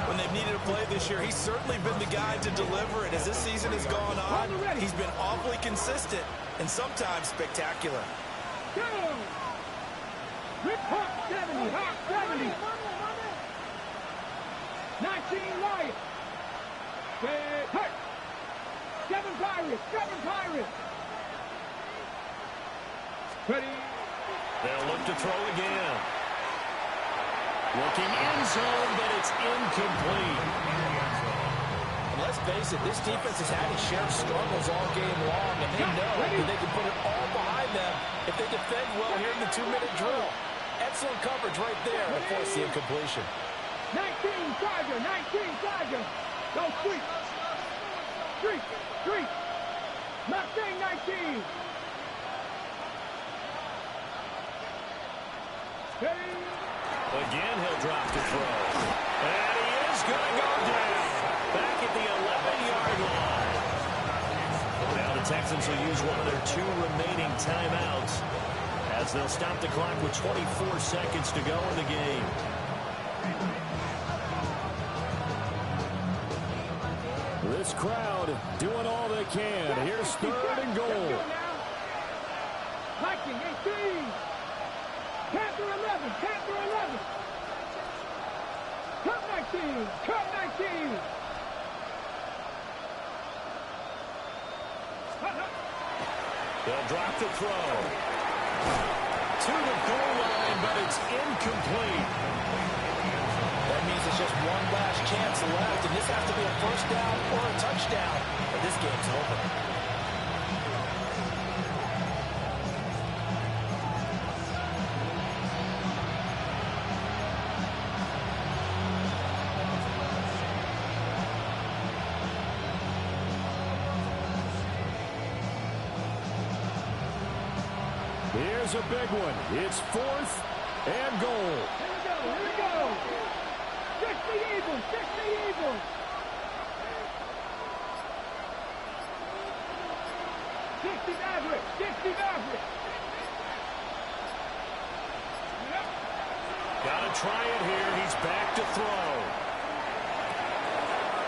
When they've needed a play this year, he's certainly been the guy to deliver. And as this season has gone on, he's been awfully consistent and sometimes spectacular. Go! Rip Hawk 70, Hawk 70. 19 Lions. Hurt. 7 Pirates, 7 Pirates. Ready. They'll look to throw again. Looking end zone, but it's incomplete. And let's face it, this defense has had its share of struggles all game long, and they know that they can put it all behind them if they defend well here in the 2-minute drill. Excellent coverage right there to force the incompletion. 19 Tiger, 19 Tiger. Go street. Street, street. Mustang 19. Ready. Again, he'll drop to throw. And he is going to go down. Back at the 11-yard line. Now the Texans will use one of their 2 remaining timeouts as they'll stop the clock with 24 seconds to go in the game. This crowd doing all they can. Here's third and goal. Viking 18. Panther 11, Panther 11. Cut 19, cut 19. They'll drop the throw. To the goal line, but it's incomplete. That means it's just one last chance left, and this has to be a first down or a touchdown, or this game's over. Here's a big one. It's 4th and goal. Here we go. 60 Eagles, 60 Eagles. 60 Maverick, 60 Maverick. try it here. He's back to throw.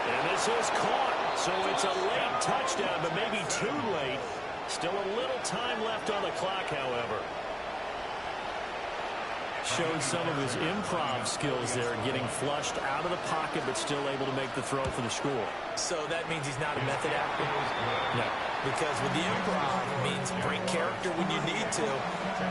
And this is caught. So it's a late touchdown, but maybe too late. Still a little time left on the clock, however. Showed some of his improv skills there, getting flushed out of the pocket, but still able to make the throw for the score. So that means he's not a method actor? No. Because with the improv, it means bring character when you need to.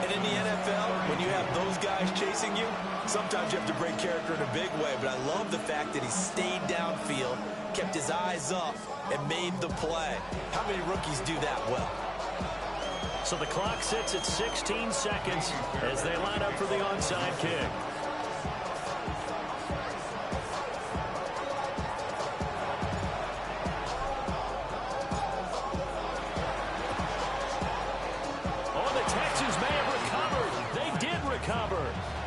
And in the NFL, when you have those guys chasing you, sometimes you have to bring character in a big way. But I love the fact that he stayed downfield, kept his eyes up, and made the play. How many rookies do that well? So the clock sits at 16 seconds as they line up for the onside kick. Oh, the Texans may have recovered. They did recover.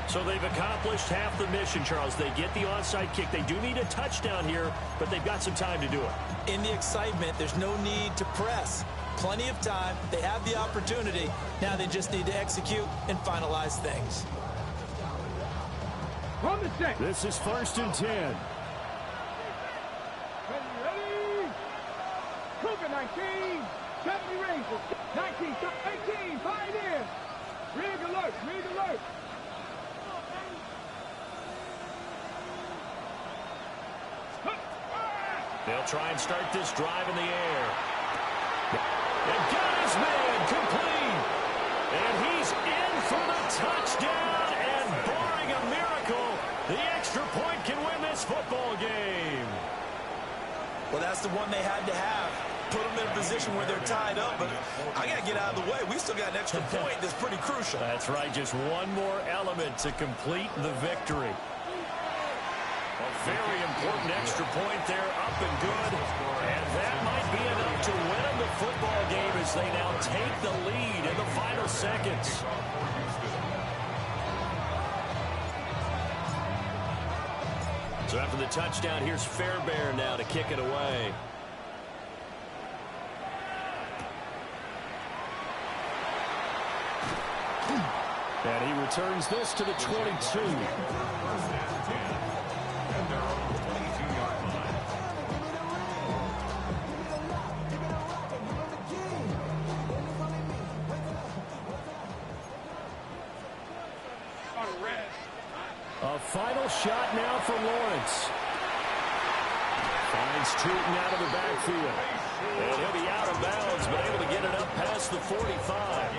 So they've accomplished half the mission, Charles. They get the onside kick. They do need a touchdown here, but they've got some time to do it. In the excitement, there's no need to press. Plenty of time. They have the opportunity. Now they just need to execute and finalize things. On the set. This is 1st and 10. Ready? Cougar 19. 70 Rangers. 19, 18, 5 in. Rig alert, rig alert. They'll try and start this drive in the air. And got his man complete. And he's in for the touchdown. And barring a miracle, the extra point can win this football game. Well, that's the one they had to have. Put them in a position where they're tied up, but I got to get out of the way. We still got an extra point that's pretty crucial. That's right, just one more element to complete the victory. A very important extra point there, up and good. And that might be enough to win them the football game as they now take the lead in the final seconds. So after the touchdown, here's Fairbairn now to kick it away. And he returns this to the 22. A final shot now for Lawrence. Finds Tootin out of the backfield. And he'll be out of bounds, but able to get it up past the 45.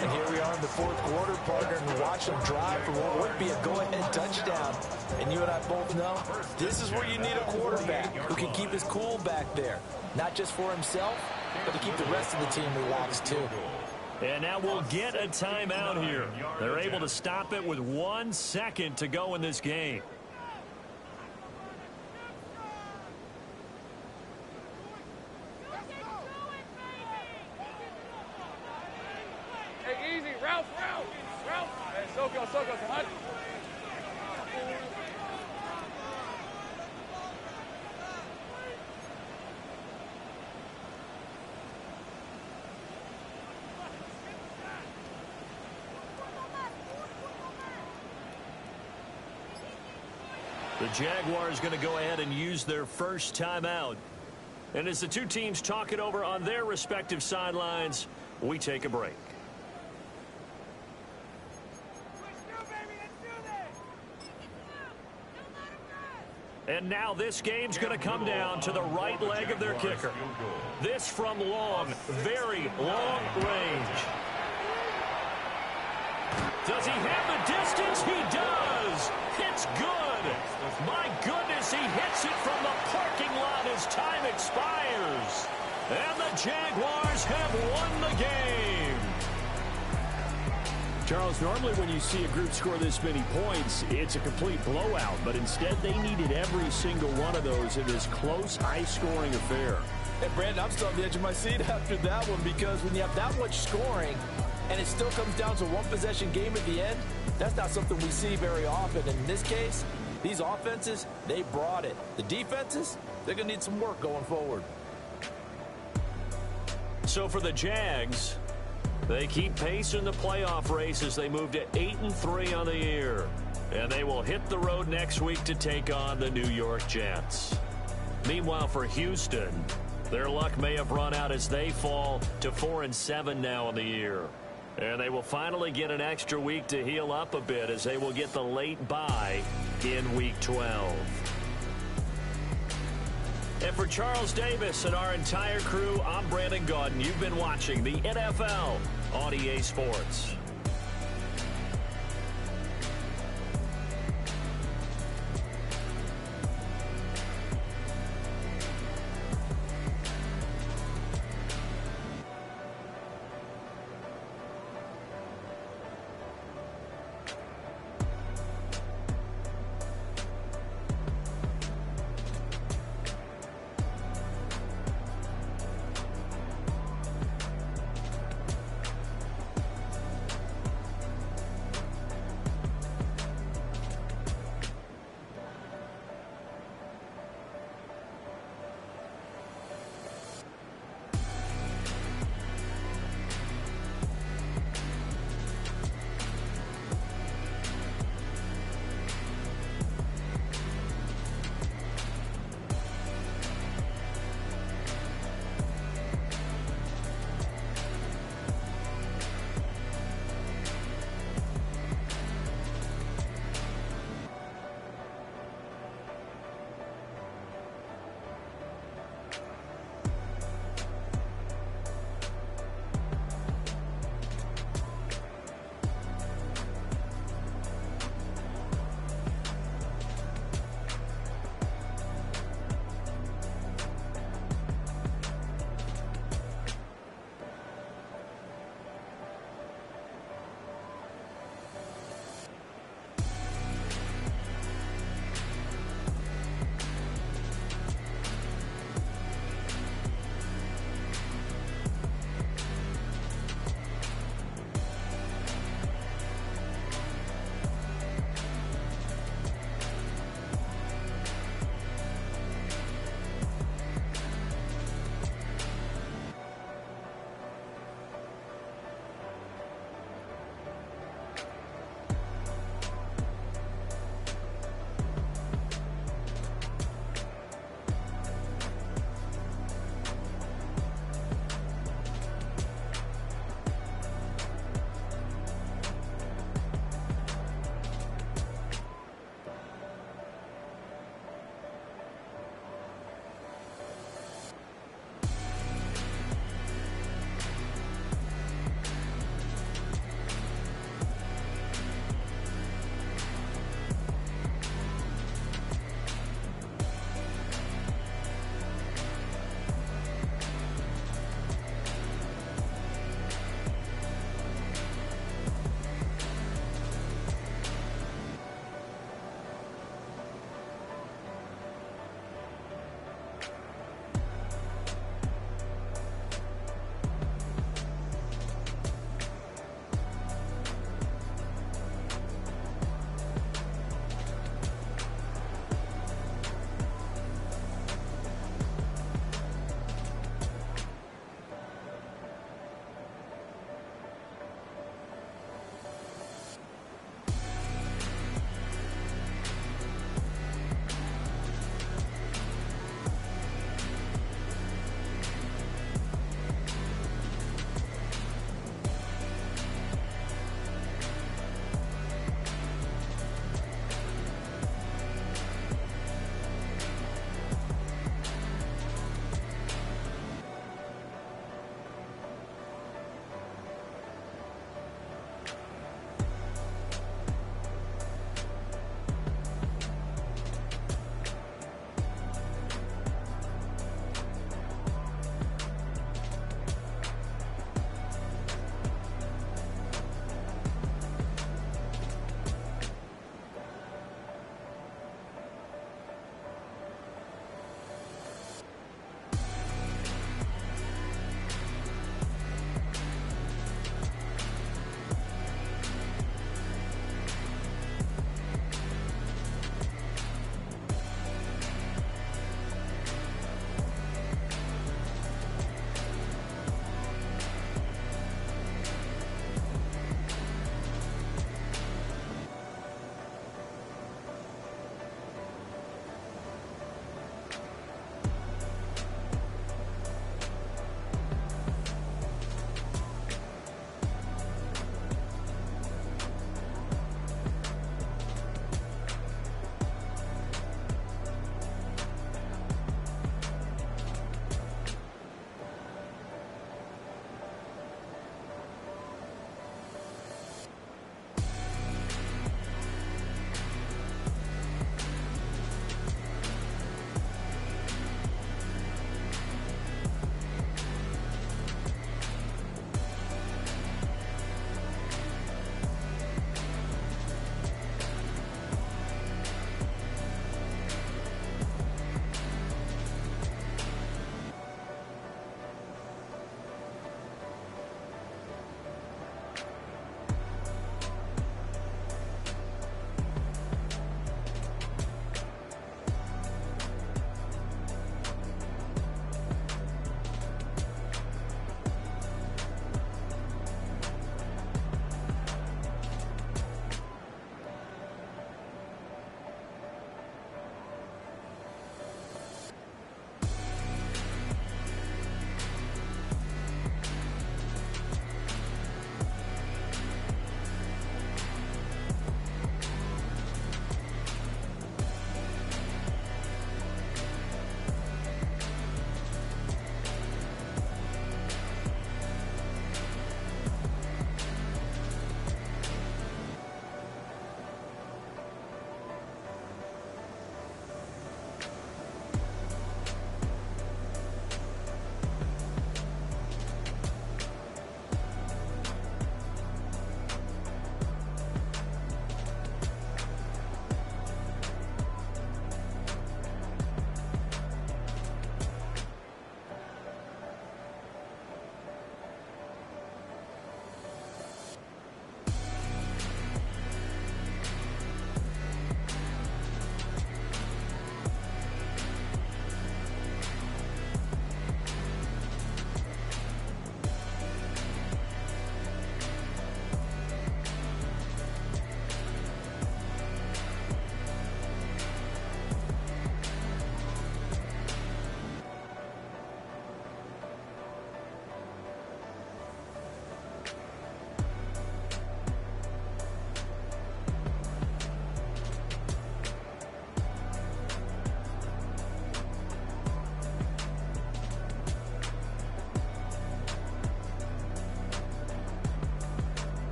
And here we are in the fourth quarter, partner, and watch them drive for what would be a go-ahead touchdown. And you and I both know this is where you need a quarterback who can keep his cool back there. Not just for himself, but to keep the rest of the team relaxed too. And now we'll get a timeout here. They're able to stop it with 1 second to go in this game. Hey, easy. Ralph. Hey, Soko, son. The Jaguars going to go ahead and use their first timeout. And as the two teams talk it over on their respective sidelines, we take a break. And now this game's going to come down to the right leg of their kicker. This from long, very long range. Does he have the distance? He does. It's good. My goodness, he hits it from the parking lot as time expires. And the Jaguars have won the game. Charles, normally when you see a group score this many points, it's a complete blowout. But instead, they needed every single one of those in this close, high-scoring affair. And, Brandon, I'm still on the edge of my seat after that one because when you have that much scoring and it still comes down to one possession game at the end, that's not something we see very often. In this case, these offenses, they brought it. The defenses, they're going to need some work going forward. So for the Jags, they keep pace in the playoff race as they move to 8-3 on the year. And they will hit the road next week to take on the New York Jets. Meanwhile, for Houston, their luck may have run out as they fall to 4-7 now in the year. And they will finally get an extra week to heal up a bit as they will get the late bye in Week 12. And for Charles Davis and our entire crew, I'm Brandon Gaudin. You've been watching the NFL on EA Sports.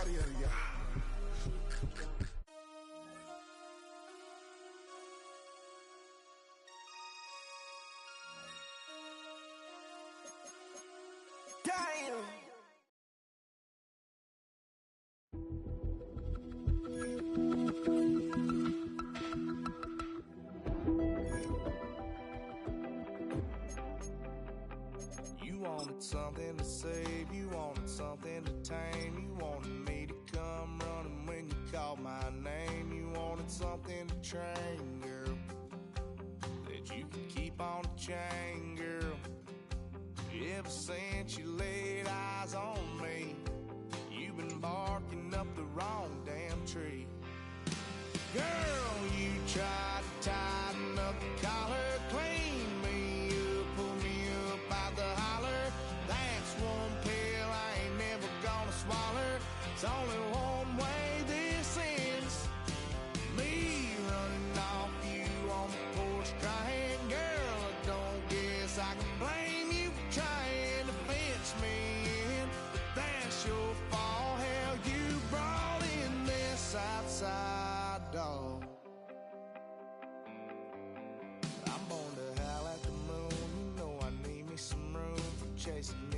Barrier. You wanted something to save, you wanted something to tame, you wanted me to come running when you called my name, you wanted something to train, girl, that you could keep on the chain, girl. Ever since you laid eyes on me, you've been barking up the wrong damn tree. Girl, you tried to tighten up the collar, clean me up, pull me up out the holler. That's one pill I ain't never gonna swallow. It's only one way this ends. Me running off you on the porch crying. Girl, I don't guess I can blame you for trying to fence me in. But that's your fault, hell, you brought in this outside dog. I'm born to howl at the moon. You know I need me some room for chasing